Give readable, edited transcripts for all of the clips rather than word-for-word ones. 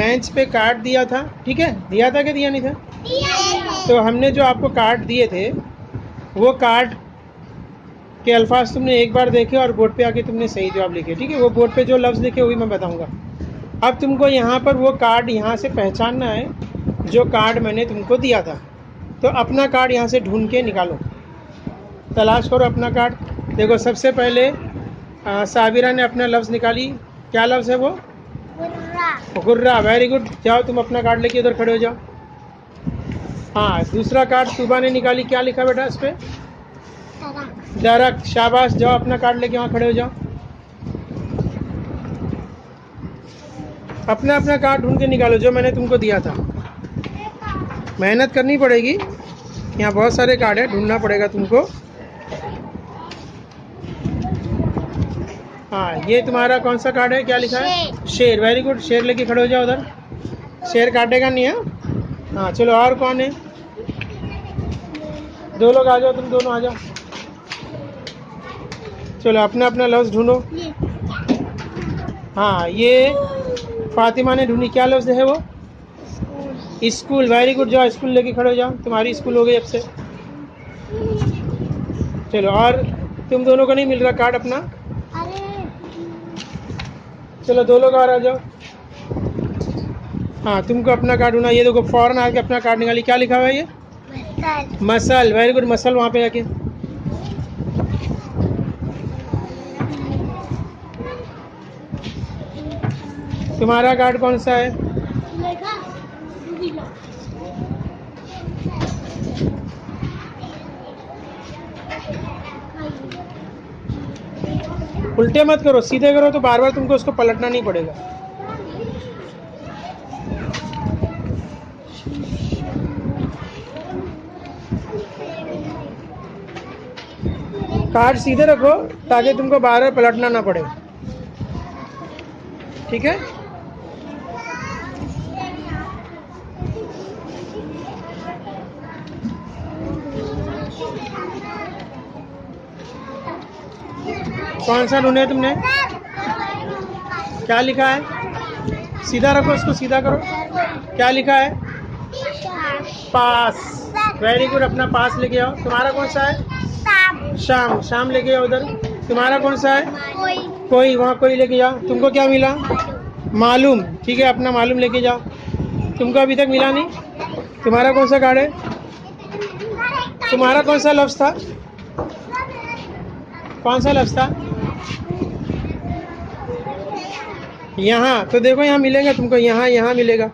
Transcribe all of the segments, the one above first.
Bench पे card दिया था, ठीक है, दिया था कि दिया नहीं था? तो हमने जो आपको कार्ड दिए थे वो कार्ड के अल्फाज तुमने एक बार देखे और बोर्ड पे आके तुमने सही जवाब लिखे, ठीक है। वो बोर्ड पे जो लफ्ज़ लिखे वही मैं बताऊंगा। अब तुमको यहाँ पर वो कार्ड यहाँ से पहचानना है जो कार्ड मैंने तुमको दिया था। तो अपना कार्ड यहाँ से ढूंढ के निकालो, तलाश करो अपना कार्ड। देखो सबसे पहले साबिरा ने अपना लफ्ज़ निकाली। क्या लफ्ज़ है वो? गुर्रा। Very good. जाओ तुम अपना कार्ड लेके उधर खड़े हो जाओ। हाँ, दूसरा कार्ड तुबा ने निकाली। क्या लिखा बेटा इस पर? दरख्त। शाबाश। जाओ अपना कार्ड लेके वहाँ खड़े हो जाओ। अपना अपना कार्ड ढूंढ के निकालो जो मैंने तुमको दिया था। मेहनत करनी पड़ेगी, यहाँ बहुत सारे कार्ड है, ढूंढना पड़ेगा तुमको। हाँ, ये तुम्हारा कौन सा कार्ड है? क्या लिखा है? शेर। Very good. शेर लेके खड़े हो जाओ उधर। शेर काटेगा नहीं है? हाँ चलो, और कौन है? दो लोग आ जाओ, तुम दोनों आ जाओ। चलो अपना अपना लफ्ज़ ढूंढो। हाँ, ये फातिमा ने ढूंढी। क्या लफ्ज़ है वो? स्कूल। Very good. जाओ स्कूल लेके खड़े हो जाओ, तुम्हारी स्कूल हो गई अब से। चलो, और तुम दोनों को नहीं मिल रहा कार्ड अपना? चलो दो लोग और आ जाओ। हाँ, तुमको अपना कार्ड ढूंढना। ये देखो फौरन आके अपना कार्ड निकाली। क्या लिखा हुआ है ये? मसल। Very good. मसल वहाँ पे आके। तुम्हारा कार्ड कौन सा है? उल्टे मत करो, सीधे करो तो बार बार तुमको उसको पलटना नहीं पड़ेगा। कार्ड सीधे रखो ताकि तुमको बार बार पलटना ना पड़े, ठीक है। कौन सा ढूंढे तुमने? क्या लिखा है? सीधा रखो, उसको सीधा करो। क्या लिखा है? पास। Very good. अपना पास लेके आओ। तुम्हारा कौन सा है? शाम। शाम लेके आओ उधर। तुम्हारा कौन सा है? कोई। वहाँ कोई लेके जाओ। तुमको क्या मिला? मालूम। ठीक है, अपना मालूम लेके जाओ। तुमको अभी तक मिला नहीं। तुम्हारा कौन सा कार्ड है? तुम्हारा कौन सा लफ्ज़ था? कौन सा लफ्ज़ था? यहाँ। तो देखो यहाँ मिलेगा तुमको, यहाँ यहाँ मिलेगा।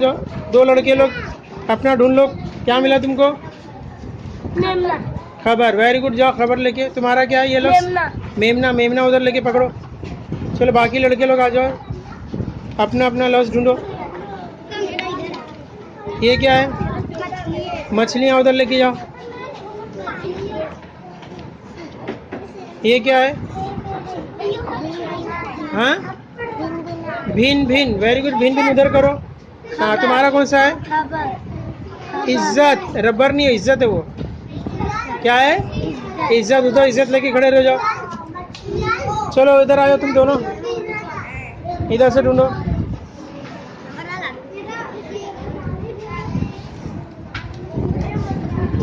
जो दो लड़के लोग अपना ढूंढ लो। क्या मिला तुमको? खबर। Very good. जाओ खबर लेके। तुम्हारा क्या है ये लफ्ज़? मेमना। मेमना उधर लेके पकड़ो। चलो बाकी लड़के लोग आ जाओ, अपना अपना लफ्ज़ ढूंढो। ये क्या है? मछलियाँ उधर लेके जाओ। ये क्या है? हाँ, भिन भिन। Very good. भिन भिन उधर करो। हाँ, तुम्हारा कौन सा है? इज्जत। रबर नहीं है, इज्जत है वो। क्या है? इज्जत। उधर इज्जत लेके खड़े रह जाओ। चलो इधर आ जाओ तुम दोनों, इधर से ढूंढो।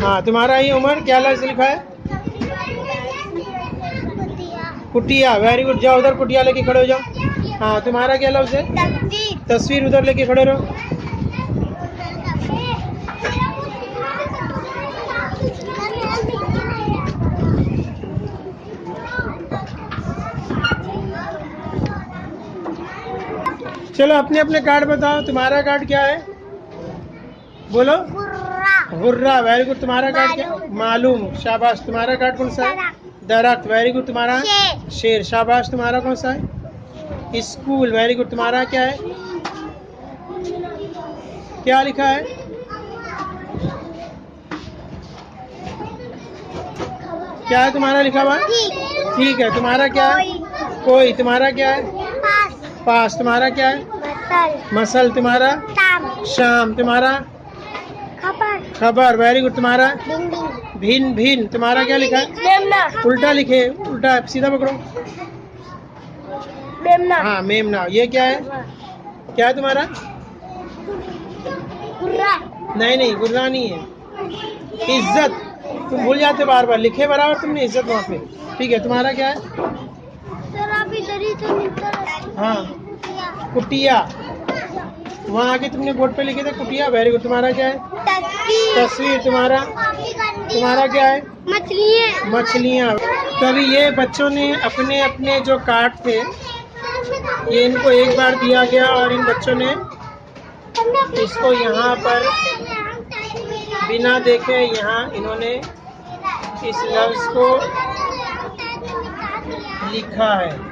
हाँ, तुम्हारा ही उमर। क्या लफ्ज़ लिखा है? कुटिया। Very good. जाओ उधर कुटिया लेके खड़े हो जाओ। हाँ, तुम्हारा क्या लफ्ज़ है? तस्वीर। उधर लेके खड़े रहो। चलो अपने अपने कार्ड बताओ। तुम्हारा कार्ड क्या है? बोलो। गुर्रा। Very good. तुम्हारा कार्ड क्या? मालूम। शाबाश। तुम्हारा कार्ड कौन सा है? दरख्त। Very good. तुम्हारा? शेर। शाबाश। तुम्हारा कौन सा है? स्कूल। Very good. तुम्हारा क्या है? क्या लिखा है? क्या है तुम्हारा लिखा हुआ? ठीक है। तुम्हारा क्या है? कोई। तुम्हारा क्या है? पास। तुम्हारा क्या है? मसल। तुम्हारा? शाम। तुम्हारा? खबर। Very good. तुम्हारा? भिन भिन। तुम्हारा क्या लिखा है? उल्टा लिखे। उल्टा। सीधा पकड़ो। मेमना। हाँ मेमना। ये क्या है? क्या है तुम्हारा? गुर्रा। नहीं नहीं, गुर्रा नहीं है। इज्जत। तुम भूल जाते बार बार, लिखे बराबर तुमने इज्जत वहाँ पे। ठीक है, तुम्हारा क्या है? सर आप इधर ही तो मिलता रहता। हाँ कुटिया। वहाँ आगे तुमने बोर्ड पे लिखे थे कुटिया। Very good. तुम्हारा क्या है? तस्वीर। तुम्हारा क्या है? मछलियाँ। मछलियाँ। तो अभी ये बच्चों ने अपने अपने जो कार्ड थे ये इनको एक बार दिया गया और इन बच्चों ने इसको यहाँ पर बिना देखे यहाँ इन्होंने इस लफ्ज़ को लिखा है।